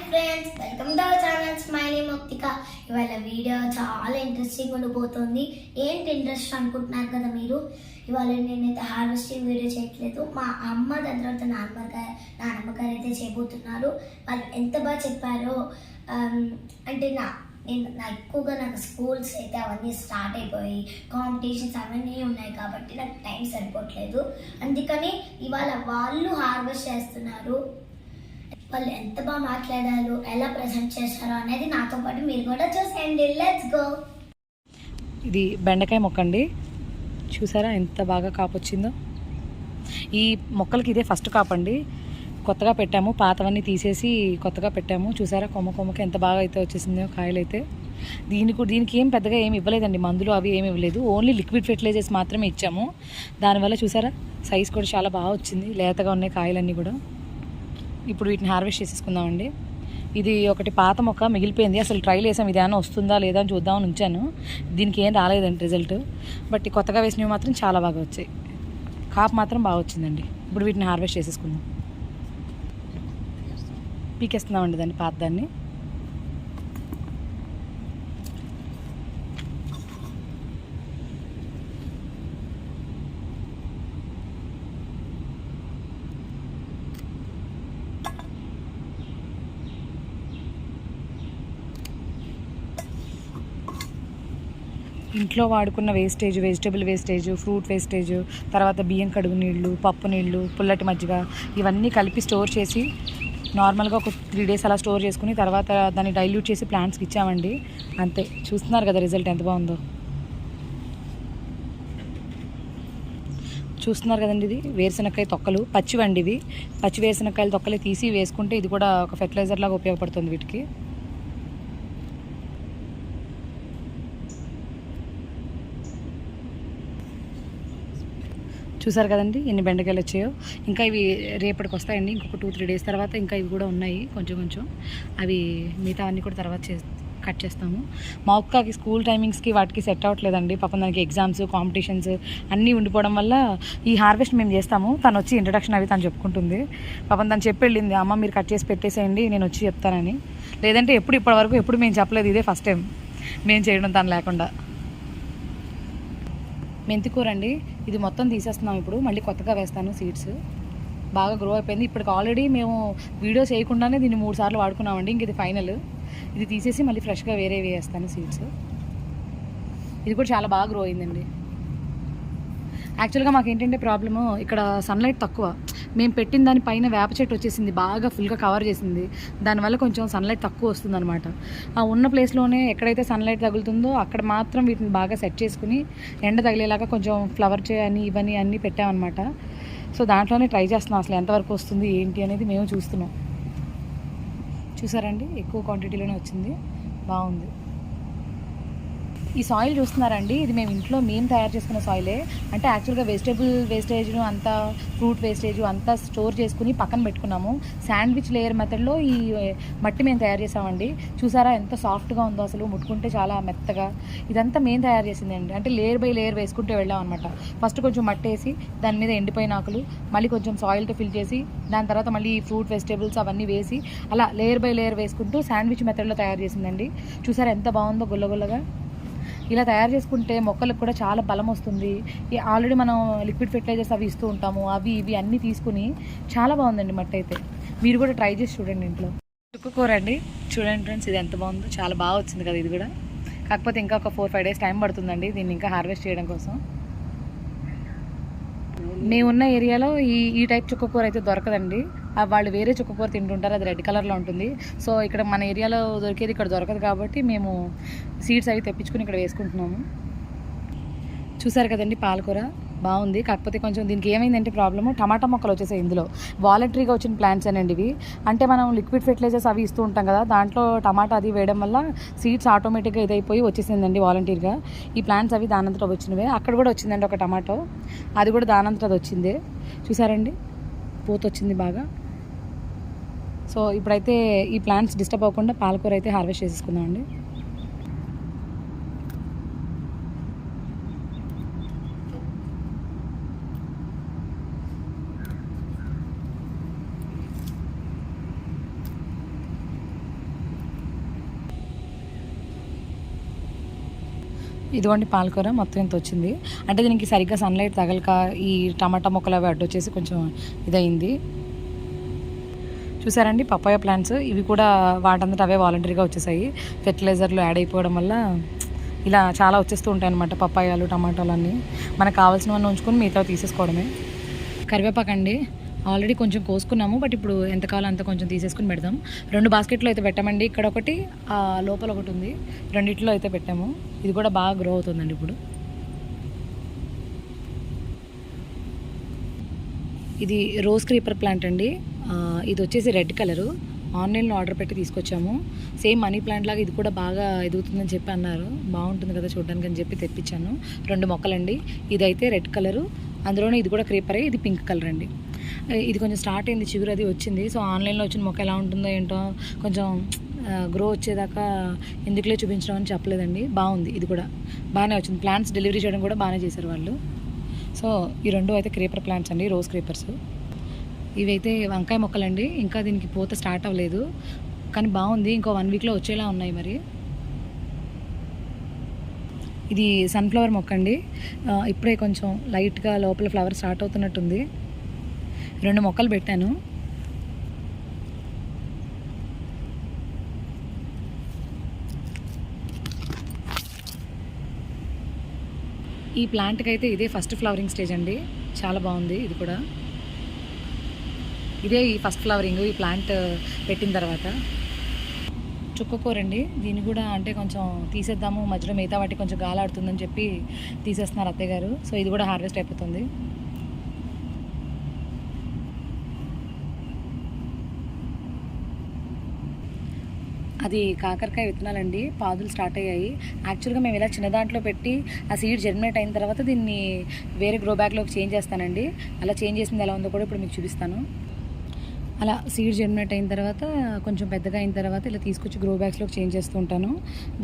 Friends, welcome to our channel smiling Muktika. ఇవాళ video చాలా interesting ఉండిపోతుంది. ఏంటి ఇంట్రెస్ట్ అనుకుంటున్నారు కదా మీరు. ఇవాళ నేనైతే హార్వెస్టింగ్ వీడియో చేయట్లేదు. మా అమ్మ దాని తర్వాత నాన్నమ్మ గారు అయితే చేయబోతున్నారు. వాళ్ళు ఎంత బాగా చెప్పారో, అంటే ఎక్కువగా నాకు స్కూల్స్ అయితే అవన్నీ స్టార్ట్ అయిపోయి కాంపిటీషన్స్ అవన్నీ ఉన్నాయి కాబట్టి నాకు టైం సరిపోవట్లేదు. అందుకని ఇవాళ వాళ్ళు హార్వెస్ట్ చేస్తున్నారు. వాళ్ళు ఎంత బాగా మాట్లాడారు, ఎలా ప్రజెంట్ చేశారో అనేది నాతో పాటు మీరు కూడా చూసేయండి. Let's go. ఇది బెండకాయ మొక్క అండి. చూసారా ఎంత బాగా కాపు వచ్చిందో. ఈ మొక్కలకి ఇదే ఫస్ట్ కాపండి. కొత్తగా పెట్టాము, పాతవన్నీ తీసేసి కొత్తగా పెట్టాము. చూసారా కొమ్మకి ఎంత బాగా అయితే వచ్చేసిందో కాయలు అయితే. దీనికి ఏం పెద్దగా ఏమి ఇవ్వలేదండి, మందులు అవి ఏమి ఇవ్వలేదు. ఓన్లీ లిక్విడ్ ఫెర్టిలైజర్స్ మాత్రమే ఇచ్చాము. దానివల్ల చూసారా సైజ్ కూడా చాలా బాగా వచ్చింది, లేతగా ఉన్నాయి కాయలన్నీ కూడా. ఇప్పుడు వీటిని హార్వెస్ట్ చేసేసుకుందామండి. ఇది ఒకటి పాత మొక్క మిగిలిపోయింది, అసలు ట్రైల్ వేసాం ఇది ఏమైనా వస్తుందా లేదా అని చూద్దామని ఉంచాను. దీనికి ఏం రాలేదండి రిజల్ట్. బట్ కొత్తగా వేసినవి మాత్రం చాలా బాగా వచ్చాయి, కాపు మాత్రం బాగా వచ్చిందండి. ఇప్పుడు వీటిని హార్వెస్ట్ చేసేసుకుందాం. పీకేస్తున్నామండి దాన్ని, పాత దాన్ని. ఇంట్లో వాడుకున్న wastage, vegetable wastage, fruit wastage, తర్వాత బియ్యం కడుగు నీళ్ళు, పప్పు నీళ్ళు, పుల్లటి మజ్జిగ ఇవన్నీ కలిపి స్టోర్ చేసి నార్మల్గా ఒక 3 days అలా స్టోర్ చేసుకుని తర్వాత దాన్ని డైల్యూట్ చేసి ప్లాంట్స్కి ఇచ్చామండి. అంతే. చూస్తున్నారు కదా రిజల్ట్ ఎంత బాగుందో. చూస్తున్నారు కదండి, ఇది వేరుశనక్కాయ తొక్కలు పచ్చివండి. ఇవి పచ్చి వేరుశనక్కాయల తొక్కలే తీసి వేసుకుంటే ఇది కూడా ఒక ఫెర్టిలైజర్ లాగా ఉపయోగపడుతుంది వీటికి. చూసారు కదండి ఎన్ని బెండకాయలు వచ్చాయో. ఇంకా ఇవి రేపటికి వస్తాయండి, ఇంకొక 2-3 days తర్వాత. ఇంకా ఇవి కూడా ఉన్నాయి కొంచెం. అవి మిగతా అన్నీ కూడా తర్వాత కట్ చేస్తాము. మా ఒక్కకి స్కూల్ టైమింగ్స్కి వాటికి సెట్ అవ్వట్లేదండి. పాపం దానికి ఎగ్జామ్స్, కాంపిటీషన్స్ అన్నీ ఉండిపోవడం వల్ల ఈ హార్వెస్ట్ మేము చేస్తాము. తను వచ్చి ఇంట్రడక్షన్ అవి తను చెప్పుకుంటుంది. పాపం తను చెప్పి వెళ్ళింది, అమ్మ మీరు కట్ చేసి పెట్టేసేయండి నేను వచ్చి చెప్తానని. లేదంటే ఇప్పటివరకు ఎప్పుడు మేము చెప్పలేదు, ఇదే ఫస్ట్ టైం మేము చేయడం తను లేకుండా. మెంతికూర అండి, ఇది మొత్తం తీసేస్తున్నాం. ఇప్పుడు మళ్ళీ కొత్తగా వేస్తాను. సీడ్స్ బాగా గ్రో అయిపోయింది. ఇప్పటికి ఆల్రెడీ మేము వీడియో చేయకుండానే దీన్ని 3 సార్లు వాడుకున్నామండి. ఇంక ఇది ఫైనల్. ఇది తీసేసి మళ్ళీ ఫ్రెష్గా వేరే వేస్తాను సీడ్స్. ఇది కూడా చాలా బాగా గ్రో అయిందండి. యాక్చువల్గా మాకేంటంటే ప్రాబ్లము, ఇక్కడ సన్లైట్ తక్కువ. మేము పెట్టిన దానిపైన వేప చెట్టు వచ్చేసింది, బాగా ఫుల్గా కవర్ చేసింది. దానివల్ల కొంచెం సన్లైట్ తక్కువ వస్తుంది అనమాట. ఆ ఉన్న ప్లేస్లోనే ఎక్కడైతే సన్లైట్ తగులుతుందో అక్కడ మాత్రం వీటిని బాగా సెట్ చేసుకుని ఎండ తగిలేలాగా కొంచెం ఫ్లవర్ చేయని ఇవన్నీ అన్నీ పెట్టామన్నమాట. సో దాంట్లోనే ట్రై చేస్తున్నాం అసలు ఎంతవరకు వస్తుంది ఏంటి అనేది మేము చూస్తున్నాం. చూసారండి ఎక్కువ క్వాంటిటీలోనే వచ్చింది, బాగుంది. ఈ సాయిల్ చూస్తున్నారండి, ఇది మేము తయారు చేసుకున్న సాయిలే. అంటే యాక్చువల్గా వెజిటేబుల్ వేస్టేజ్ను అంతా, ఫ్రూట్ వేస్టేజ్ అంతా స్టోర్ చేసుకుని పక్కన పెట్టుకున్నాము. శాండ్విచ్ లేయర్ మెథడ్లో ఈ మట్టి మేము తయారు చేసామండి. చూసారా ఎంత సాఫ్ట్గా ఉందో, అసలు ముట్టుకుంటే చాలా మెత్తగా. ఇదంతా మేము తయారు చేసిందండి. అంటే లేయర్ బై లేయర్ వేసుకుంటూ వెళ్ళాం అనమాట. ఫస్ట్ కొంచెం మట్టి వేసి దాని మీద ఎండిపోయిన ఆకులు, మళ్ళీ కొంచెం సాయిల్తో ఫిల్ చేసి దాని తర్వాత మళ్ళీ ఫ్రూట్ వెజిటేబుల్స్ అవన్నీ వేసి అలా లేయర్ బై లేయర్ వేసుకుంటూ శాండ్విచ్ మెథడ్లో తయారు చేసిందండి. చూసారా ఎంత బాగుందో గుల్లగుల్లగా. ఇలా తయారు చేసుకుంటే మొక్కలకు కూడా చాలా బలం వస్తుంది. ఆల్రెడీ మనం లిక్విడ్ ఫెర్టిలైజర్స్ అవి ఇస్తూ ఉంటాము, అవి ఇవి అన్నీ తీసుకుని చాలా బాగుందండి మట్టి అయితే. మీరు కూడా ట్రై చేసి చూడండి ఇంట్లో. చుక్కకూర అండి, చూడండి ఫ్రెండ్స్ ఇది ఎంత బాగుందో, చాలా బాగా వచ్చింది కదా ఇది కూడా. కాకపోతే ఇంకా ఒక 4-5 days టైం పడుతుందండి దీన్ని ఇంకా హార్వెస్ట్ చేయడం కోసం. మేమున్న ఏరియాలో ఈ టైప్ చుక్కకూర అయితే దొరకదండి. వాళ్ళు వేరే చుక్కకూర తింటుంటారు, అది రెడ్ కలర్లో ఉంటుంది. సో ఇక్కడ మన ఏరియాలో దొరికేది ఇక్కడ దొరకదు కాబట్టి మేము సీడ్స్ అవి తెప్పించుకుని ఇక్కడ వేసుకుంటున్నాము. చూసారు కదండి పాలకూర బాగుంది. కాకపోతే కొంచెం దీనికి ఏమైందంటే ప్రాబ్లము, టమాటా మొక్కలు వచ్చేసాయి ఇందులో. వాలంటరీగా వచ్చిన ప్లాంట్స్ అనండి ఇవి. అంటే మనం లిక్విడ్ ఫెర్టిలైజర్స్ అవి ఇస్తూ ఉంటాం కదా, దాంట్లో టమాటా అది వేయడం వల్ల సీడ్స్ ఆటోమేటిక్గా ఇదైపోయి వచ్చేసిందండి వాలంటీర్గా. ఈ ప్లాంట్స్ అవి దానంతరం వచ్చినవే. అక్కడ కూడా వచ్చిందండి ఒక టమాటో, అది కూడా దానంతరం అది వచ్చింది. చూసారండి పూత వచ్చింది బాగా. సో ఇప్పుడైతే ఈ ప్లాంట్స్ డిస్టర్బ్ అవ్వకుండా పాలకూర అయితే హార్వెస్ట్ చేసేసుకుందాం అండి. ఇదిగోండి పాలకూర మొత్తం ఇంత వచ్చింది. అంటే దీనికి సరిగ్గా సన్లైట్ తగలక ఈ టమాటా మొక్కలు అవి అడ్డు వచ్చేసి కొంచెం ఇదయింది. చూసారండి పప్పాయ ప్లాంట్స్ ఇవి కూడా వాటంతట అవే వాలంటరీగా వచ్చేసాయి. ఫెర్టిలైజర్లు యాడ్ అయిపోవడం వల్ల ఇలా చాలా వచ్చేస్తూ ఉంటాయి అన్నమాట. పప్పాయాలు టమాటాలు అన్నీ మనకు కావాల్సినవన్నీ ఉంచుకొని మిగతా తీసేసుకోవడమే. కరివేపాకు అండి ఆల్రెడీ కొంచెం కోసుకున్నాము, బట్ ఇప్పుడు ఎంత కావాలో అంత కొంచెం తీసేసుకుని పెడదాం. 2 బాస్కెట్లో అయితే పెట్టామండి. ఇక్కడ ఒకటి లోపల ఒకటి ఉంది, రెండిట్లో అయితే పెట్టాము. ఇది కూడా బాగా గ్రో అవుతుందండి ఇప్పుడు. ఇది రోజ్ క్రీపర్ ప్లాంట్ అండి. ఇది వచ్చేసి రెడ్ కలరు. ఆన్లైన్లో ఆర్డర్ పెట్టి తీసుకొచ్చాము. సేమ్ మనీ ప్లాంట్ లాగా ఇది కూడా బాగా ఎదుగుతుందని చెప్పి అన్నారు. బాగుంటుంది కదా చూడడానికి అని చెప్పి తెప్పించాను. 2 మొక్కలండి. ఇదైతే రెడ్ కలరు, అందులోనే ఇది కూడా క్రీపరే. ఇది పింక్ కలర్ అండి. ఇది కొంచెం స్టార్ట్ అయింది, చిగురు అది వచ్చింది. సో ఆన్లైన్లో వచ్చిన మొక్క ఎలా ఉంటుందో ఏంటో కొంచెం గ్రో వచ్చేదాకా ఎందుకులే చూపించడం అని చెప్పలేదండి. బాగుంది, ఇది కూడా బాగానే వచ్చింది. ప్లాంట్స్ డెలివరీ చేయడం కూడా బాగానే చేశారు వాళ్ళు. సో ఈ 2 అయితే క్రీపర్ ప్లాంట్స్ అండి, రోజ్ క్రీపర్స్. ఇవైతే వంకాయ మొక్కలండి. ఇంకా దీనికి పూత స్టార్ట్ అవ్వలేదు కానీ బాగుంది. ఇంకో 1 వీక్లో వచ్చేలా ఉన్నాయి మరి. ఇది సన్ఫ్లవర్ మొక్క అండి. ఇప్పుడే కొంచెం లైట్గా లోపల ఫ్లవర్ స్టార్ట్ అవుతున్నట్టుంది. 2 మొక్కలు పెట్టాను. ఈ ప్లాంట్కి అయితే ఇదే ఫస్ట్ ఫ్లవరింగ్ స్టేజ్ అండి. చాలా బాగుంది. ఇది కూడా ఇదే ఈ ఫస్ట్ ఫ్లవరింగ్ ఈ ప్లాంట్ పెట్టిన తర్వాత. చుక్కకూర అండి. దీన్ని కూడా అంటే కొంచెం తీసేద్దాము, మధ్యలో మిగతా వాటి కొంచెం గాలాడుతుందని చెప్పి తీసేస్తున్నారు అత్తయ్య గారు. సో ఇది కూడా హార్వెస్ట్ అయిపోతుంది. అది కాకరకాయ విత్తనాలండి. పాదులు స్టార్ట్ అయ్యాయి. యాక్చువల్గా మేము ఇలా చిన్న దాంట్లో పెట్టి ఆ సీడ్ జర్మినేట్ అయిన తర్వాత దీన్ని వేరే గ్రో బ్యాగ్లోకి చేంజ్ చేస్తానండి. అలా చేంజ్ చేసింది ఎలా ఉందో కూడా ఇప్పుడు మీకు చూపిస్తాను. అలా సీడ్ జర్మినేట్ అయిన తర్వాత కొంచెం పెద్దగా అయిన తర్వాత ఇలా తీసుకొచ్చి గ్రో బ్యాగ్స్లోకి చేంజ్ చేస్తూ ఉంటాను.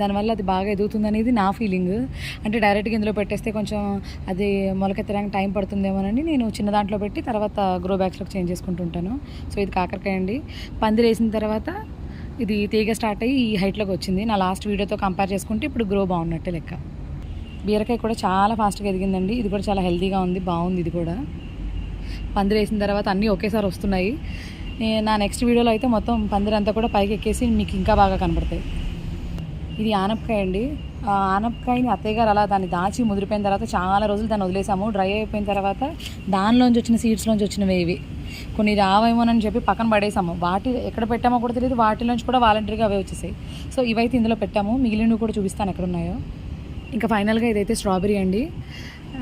దానివల్ల అది బాగా ఎదుగుతుంది అనేది నా ఫీలింగ్. అంటే డైరెక్ట్గా ఇందులో పెట్టేస్తే కొంచెం అది మొలకెత్తడానికి టైం పడుతుందేమోనని నేను చిన్న దాంట్లో పెట్టి తర్వాత గ్రో బ్యాగ్స్లోకి చేంజ్ చేసుకుంటూ ఉంటాను. సో ఇది కాకరకాయ అండి. పందిరి వేసిన తర్వాత ఇది తీగ స్టార్ట్ అయ్యి ఈ హైట్లోకి వచ్చింది. నా లాస్ట్ వీడియోతో కంపేర్ చేసుకుంటే ఇప్పుడు గ్రో బాగున్నట్టే లెక్క. బీరకాయ కూడా చాలా ఫాస్ట్గా ఎదిగిందండి. ఇది కూడా చాలా హెల్తీగా ఉంది, బాగుంది. ఇది కూడా పందిరి వేసిన తర్వాత అన్నీ ఒకేసారి వస్తున్నాయి. నా నెక్స్ట్ వీడియోలో అయితే మొత్తం పందిరంతా కూడా పైకి ఎక్కేసి మీకు ఇంకా బాగా కనబడతాయి. ఇది ఆనపకాయ అండి. ఆ ఆనపకాయని అత్తయ్య గారు అలా దాన్ని దాచి ముదిరిపోయిన తర్వాత చాలా రోజులు దాన్ని వదిలేసాము. డ్రై అయిపోయిన తర్వాత దానిలోంచి వచ్చిన సీడ్స్లోంచి వచ్చినవి ఇవి. కొన్ని రావేమోనని చెప్పి పక్కన పడేసాము. వాటి ఎక్కడ పెట్టామో కూడా తెలియదు. వాటిలోంచి కూడా వాలంటరీగా అవే వచ్చేసాయి. సో ఇవైతే ఇందులో పెట్టాము. మిగిలినవి కూడా చూపిస్తాను ఎక్కడున్నాయో. ఇంకా ఫైనల్గా ఇదైతే స్ట్రాబెరీ అండి.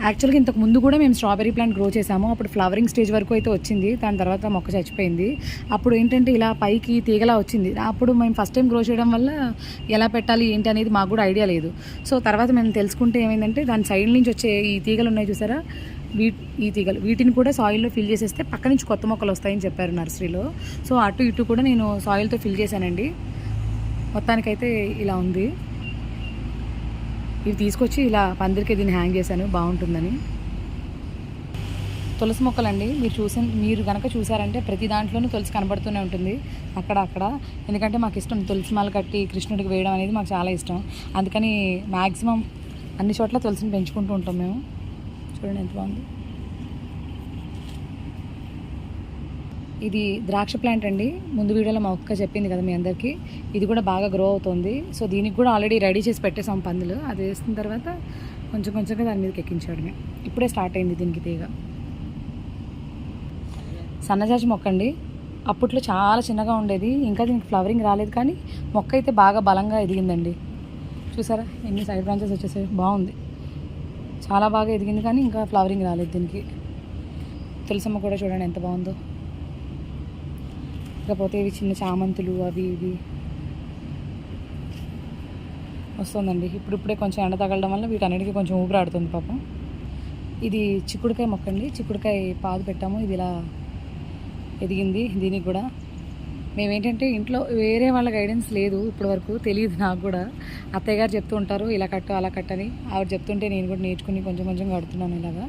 యాక్చువల్గా ఇంతకు ముందు కూడా మేము స్ట్రాబెరీ ప్లాంట్ గ్రో చేసాము. అప్పుడు ఫ్లవరింగ్ స్టేజ్ వరకు అయితే వచ్చింది. దాని తర్వాత మొక్క చచ్చిపోయింది. అప్పుడు ఏంటంటే ఇలా పైకి తీగలా వచ్చింది. అప్పుడు మేము ఫస్ట్ టైం గ్రో చేయడం వల్ల ఎలా పెట్టాలి ఏంటి అనేది మాకు కూడా ఐడియా లేదు. సో తర్వాత మేము తెలుసుకుంటే ఏమైందంటే దాని సైడ్ నుంచి వచ్చే ఈ తీగలు ఉన్నాయి చూసారా, ఈ తీగలు వీటిని కూడా సాయిల్లో ఫిల్ చేసేస్తే పక్క నుంచి కొత్త మొక్కలు వస్తాయని చెప్పారు నర్సరీలో. సో అటు ఇటు కూడా నేను సాయిల్తో ఫిల్ చేశానండి. మొత్తానికైతే ఇలా ఉంది. ఇవి తీసుకొచ్చి ఇలా పందిరికి దీన్ని హ్యాంగ్ చేశాను, బాగుంటుందని. తులసి మొక్కలండి. మీరు కనుక చూసారంటే ప్రతి దాంట్లోనూ తులసి కనబడుతూనే ఉంటుంది అక్కడ. ఎందుకంటే మాకు ఇష్టం తులసి మాల కట్టి కృష్ణుడికి వేయడం అనేది మాకు చాలా ఇష్టం. అందుకని మ్యాక్సిమం అన్ని చోట్ల తులసిని పెంచుకుంటూ ఉంటాం మేము. చూడండి ఎంత బాగుంది. ఇది ద్రాక్ష ప్లాంట్ అండి. ముందు వీడియోలో మా అక్క చెప్పింది కదా మీ అందరికీ. ఇది కూడా బాగా గ్రో అవుతుంది. సో దీనికి కూడా ఆల్రెడీ రెడీ చేసి పెట్టేసాం పందులు. అది వేసిన తర్వాత కొంచెం కొంచెంగా దాని మీదకి ఎక్కించడమే. ఇప్పుడే స్టార్ట్ అయింది దీనికి తీగ. సన్నజాజి మొక్క అండి. అప్పట్లో చాలా చిన్నగా ఉండేది. ఇంకా దీనికి ఫ్లవరింగ్ రాలేదు కానీ మొక్క అయితే బాగా బలంగా ఎదిగిందండి. చూసారా ఎన్ని సైడ్ బ్రాంచెస్ వచ్చేసాయి. బాగుంది, చాలా బాగా ఎదిగింది కానీ ఇంకా ఫ్లవరింగ్ రాలేదు దీనికి. తులసమ్మ కూడా చూడండి ఎంత బాగుందో. ఇకపోతే ఇవి చిన్న చామంతులు అవి ఇవి వస్తుందండి. ఇప్పుడిప్పుడే కొంచెం ఎండ తగలడం వల్ల వీటన్నిటికీ కొంచెం ఊపిరాడుతుంది పాపం. ఇది చిక్కుడుకాయ మొక్క అండి. చిక్కుడుకాయ పాదు పెట్టాము. ఇది ఇలా ఎదిగింది. దీనికి కూడా మేమేంటంటే ఇంట్లో వేరే వాళ్ళ గైడెన్స్ లేదు ఇప్పటి వరకు, తెలియదు నాకు కూడా. అత్తయ్య గారు చెప్తూ ఉంటారు ఇలా కట్టు అలా కట్టని. ఆవిడ చెప్తుంటే నేను కూడా నేర్చుకుని కొంచెం కొంచెం కడుతున్నాను ఇలాగా.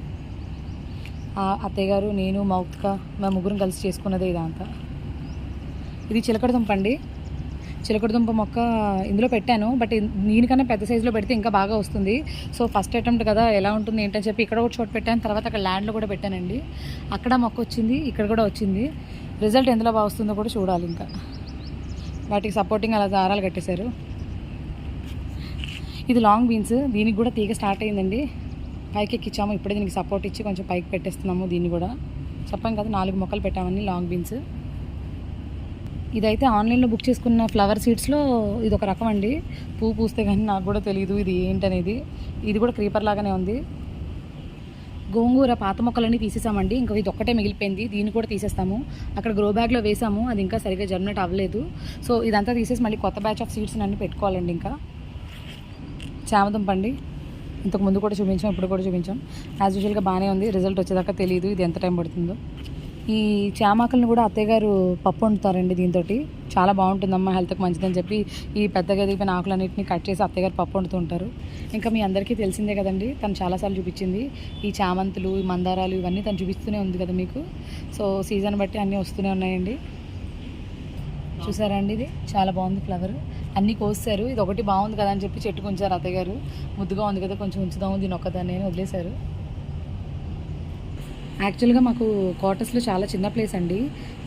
అత్తయ్య గారు నేను మా ముగ్గురం కలిసి చేసుకున్నదే ఇదంతా. ఇది చిలకడ దుంప అండి. చిలకడదుంప మొక్క ఇందులో పెట్టాను, బట్ దీనికన్నా పెద్ద సైజులో పెడితే ఇంకా బాగా వస్తుంది. సో ఫస్ట్ అటెంప్ట్ కదా, ఎలా ఉంటుంది ఏంటని చెప్పి ఇక్కడ ఒక చోట పెట్టాను, తర్వాత అక్కడ ల్యాండ్లో కూడా పెట్టానండి. అక్కడ మొక్క వచ్చింది, ఇక్కడ కూడా వచ్చింది. రిజల్ట్ ఎందులో బాగా వస్తుందో కూడా చూడాలి. ఇంకా వాటికి సపోర్టింగ్ అలా దారాలు కట్టేశారు. ఇది లాంగ్ బీన్స్, దీనికి కూడా తీగ స్టార్ట్ అయిందండి. పైకి ఎక్కించాము, ఇప్పుడే దీనికి సపోర్ట్ ఇచ్చి కొంచెం పైకి పెట్టేస్తున్నాము. దీన్ని కూడా చెప్పాం కదా 4 మొక్కలు పెట్టామని లాంగ్ బీన్స్. ఇదైతే ఆన్లైన్లో బుక్ చేసుకున్న ఫ్లవర్ సీడ్స్లో ఇది ఒక రకం అండి. పువ్వు పూస్తే కానీ నాకు కూడా తెలియదు ఇది ఏంటనేది. ఇది కూడా క్రీపర్ లాగానే ఉంది. గోంగూర పాత మొక్కలన్నీ తీసేసామండి, ఇంకా ఇది ఒక్కటే మిగిలిపోయింది. దీన్ని కూడా తీసేస్తాము. అక్కడ గ్రో బ్యాగ్లో వేసాము, అది ఇంకా సరిగ్గా జర్మినేట్ అవ్వలేదు. సో ఇదంతా తీసేసి మళ్ళీ కొత్త బ్యాచ్ ఆఫ్ సీడ్స్ అన్నీ పెట్టుకోవాలండి. ఇంకా చామదుంప అండి, ఇంతకు ముందు కూడా చూపించాం, ఇప్పుడు కూడా చూపించాం. యాజ్ యూజువల్గా బాగానే ఉంది. రిజల్ట్ వచ్చేదాకా తెలియదు ఇది ఎంత టైం పడుతుందో. ఈ చామాకులను కూడా అత్తయ్య గారు పప్పు వండుతారండి దీంతో. చాలా బాగుంటుందమ్మా, హెల్త్కి మంచిదని చెప్పి ఈ పెద్దగా ఎదిగిపోయిన ఆకులన్నింటినీ కట్ చేసి అత్తయ్య గారు పప్పు వండుతూ ఉంటారు. ఇంకా మీ అందరికీ తెలిసిందే కదండి, తను చాలాసార్లు చూపించింది. ఈ చామంతులు, ఈ మందారాలు ఇవన్నీ తను చూపిస్తూనే ఉంది కదా మీకు. సో సీజన్ బట్టి అన్నీ వస్తూనే ఉన్నాయండి. చూసారా అండి, ఇది చాలా బాగుంది ఫ్లవర్. అన్నీ కోసారు, ఇది ఒకటి బాగుంది కదా అని చెప్పి చెట్టుకు ఉంచారు అత్తయ్య గారు. ముద్దుగా ఉంది కదా, కొంచెం ఉంచుదాము దీని ఒక్కదాన్ని అని వదిలేశారు. యాక్చువల్గా మాకు క్వార్టర్స్లో చాలా చిన్న ప్లేస్ అండి.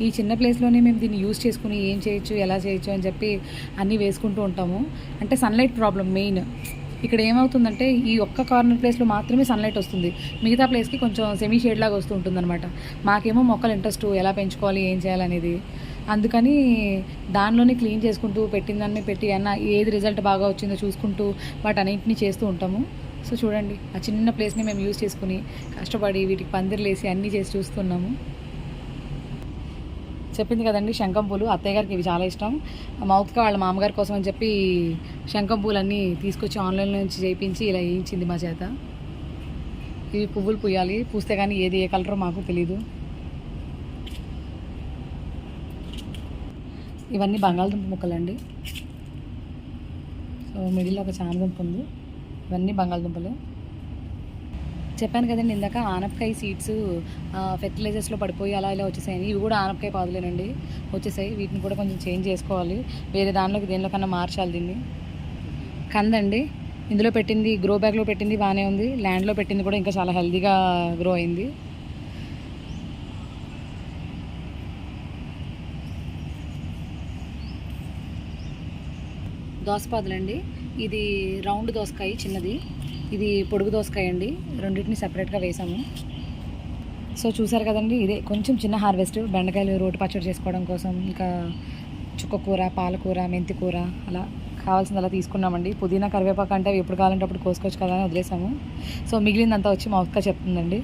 ఈ చిన్న ప్లేస్లోనే మేము దీన్ని యూజ్ చేసుకుని ఏం చేయొచ్చు, ఎలా చేయొచ్చు అని చెప్పి అన్నీ వేసుకుంటూ ఉంటాము. అంటే సన్లైట్ ప్రాబ్లం మెయిన్. ఇక్కడ ఏమవుతుందంటే ఈ ఒక్క కార్నర్ ప్లేస్లో మాత్రమే సన్లైట్ వస్తుంది, మిగతా ప్లేస్కి కొంచెం సెమీ షేడ్ లాగా వస్తూ ఉంటుంది అనమాట. మాకేమో మొక్కలు ఇంట్రెస్ట్, ఎలా పెంచుకోవాలి, ఏం చేయాలనేది. అందుకని దానిలోనే క్లీన్ చేసుకుంటూ పెట్టిందాన్ని పెట్టి ఏది రిజల్ట్ బాగా వచ్చిందో చూసుకుంటూ వాటన్నింటినీ చేస్తూ ఉంటాము. సో చూడండి, ఆ చిన్న ప్లేస్ని మేము యూజ్ చేసుకుని కష్టపడి వీటికి పందిర్లు వేసి అన్నీ చేసి చూస్తున్నాము. చెప్పింది కదండి శంఖం పూలు, అత్తయ్య గారికి ఇవి చాలా ఇష్టం. మౌత్గా వాళ్ళ మామగారి కోసం అని చెప్పి శంఖం పూలన్నీ తీసుకొచ్చి ఆన్లైన్లో నుంచి చేయించి ఇలా వేయించింది మా చేత. ఇవి పువ్వులు పూయాలి, పూస్తే కానీ ఏది ఏ కలరో మాకు తెలీదు. ఇవన్నీ బంగాళదుంప ముక్కలండి. సో మిడిల్లో ఒక చామదుంప ఉంది. ఇవన్నీ బంగాళదుంపలు. చెప్పాను కదండి ఇందాక ఆనపకాయ సీడ్స్ ఫెర్టిలైజర్స్లో పడిపోయి అలా ఇలా వచ్చేసాయి. ఇవి కూడా ఆనపకాయ పాదులేనండి వచ్చేసాయి. వీటిని కూడా కొంచెం చేంజ్ చేసుకోవాలి, వేరే దానిలోకి దేనిలోకన్నా మార్చాలి దీన్ని. కందండి, ఇందులో పెట్టింది గ్రో బ్యాగ్లో పెట్టింది బాగానే ఉంది, ల్యాండ్లో పెట్టింది కూడా ఇంకా చాలా హెల్తీగా గ్రో అయింది. దోసపాదులండి, ఇది రౌండ్ దోసకాయ చిన్నది, ఇది పొడుగు దోసకాయ అండి. రెండింటిని సెపరేట్గా వేసాము. సో చూసారు కదండి, ఇదే కొంచెం చిన్న హార్వెస్ట్. బెండకాయలు రోటి పచ్చడి చేసుకోవడం కోసం, ఇంకా చుక్కకూర, పాలకూర, మెంతి కూర అలా కావాల్సింది అలా తీసుకున్నామండి. పుదీనా, కరివేపాకు అంటే ఎప్పుడు కావాలంటే అప్పుడు కోసుకోవచ్చు కదా అని వదిలేసాము. సో మిగిలిందంతా వచ్చి మా అక్క చెప్తుందండి.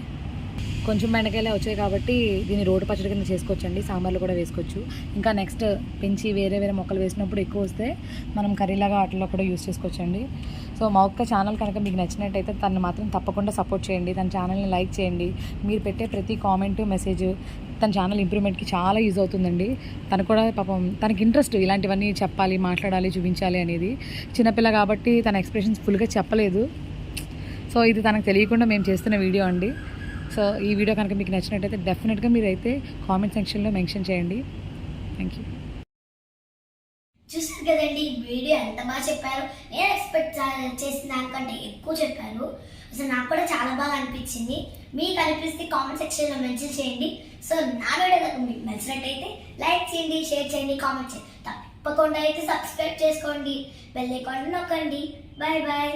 కొంచెం బెండకాయలే వచ్చాయి కాబట్టి దీన్ని రోడ్డు పచ్చడి కింద చేసుకోవచ్చండి, సాంబార్లో కూడా వేసుకోవచ్చు. ఇంకా నెక్స్ట్ పెంచి వేరే వేరే మొక్కలు వేసినప్పుడు ఎక్కువ వస్తే మనం కర్రీలాగా వాటిలో కూడా యూస్ చేసుకోవచ్చండి. సో మా ఒక్క ఛానల్ కనుక మీకు నచ్చినట్టయితే తను మాత్రం తప్పకుండా సపోర్ట్ చేయండి, తన ఛానల్ని లైక్ చేయండి. మీరు పెట్టే ప్రతి కామెంటు, మెసేజ్ తన ఛానల్ ఇంప్రూవ్మెంట్కి చాలా యూజ్ అవుతుందండి. తను కూడా పాపం తనకి ఇంట్రెస్ట్ ఇలాంటివన్నీ చెప్పాలి, మాట్లాడాలి, చూపించాలి అనేది. చిన్నపిల్ల కాబట్టి తన ఎక్స్ప్రెషన్స్ ఫుల్గా చెప్పలేదు. సో ఇది తనకు తెలియకుండా మేము చేస్తున్న వీడియో అండి. సో ఈ వీడియో కనుక మీకు నచ్చినట్టయితే డెఫినెట్గా మీరైతే కామెంట్ సెక్షన్లో మెన్షన్ చేయండి. Thank you. చూసారు కదండి వీడియో ఎంత బాగా చెప్పారు. నేను ఎక్స్పెక్ట్ చేసిన దానికంటే ఎక్కువ చెప్పారు. అసలు నాకు కూడా చాలా బాగా అనిపించింది. మీకు అనిపిస్తే కామెంట్ సెక్షన్లో మెన్షన్ చేయండి. సో నా వీడియో కనుక మీకు నచ్చినట్టయితే లైక్ చేయండి, షేర్ చేయండి, కామెంట్ చేయండి. తప్పకుండా అయితే సబ్స్క్రైబ్ చేసుకోండి, బెల్ ఐకాన్ నొక్కండి. Bye bye.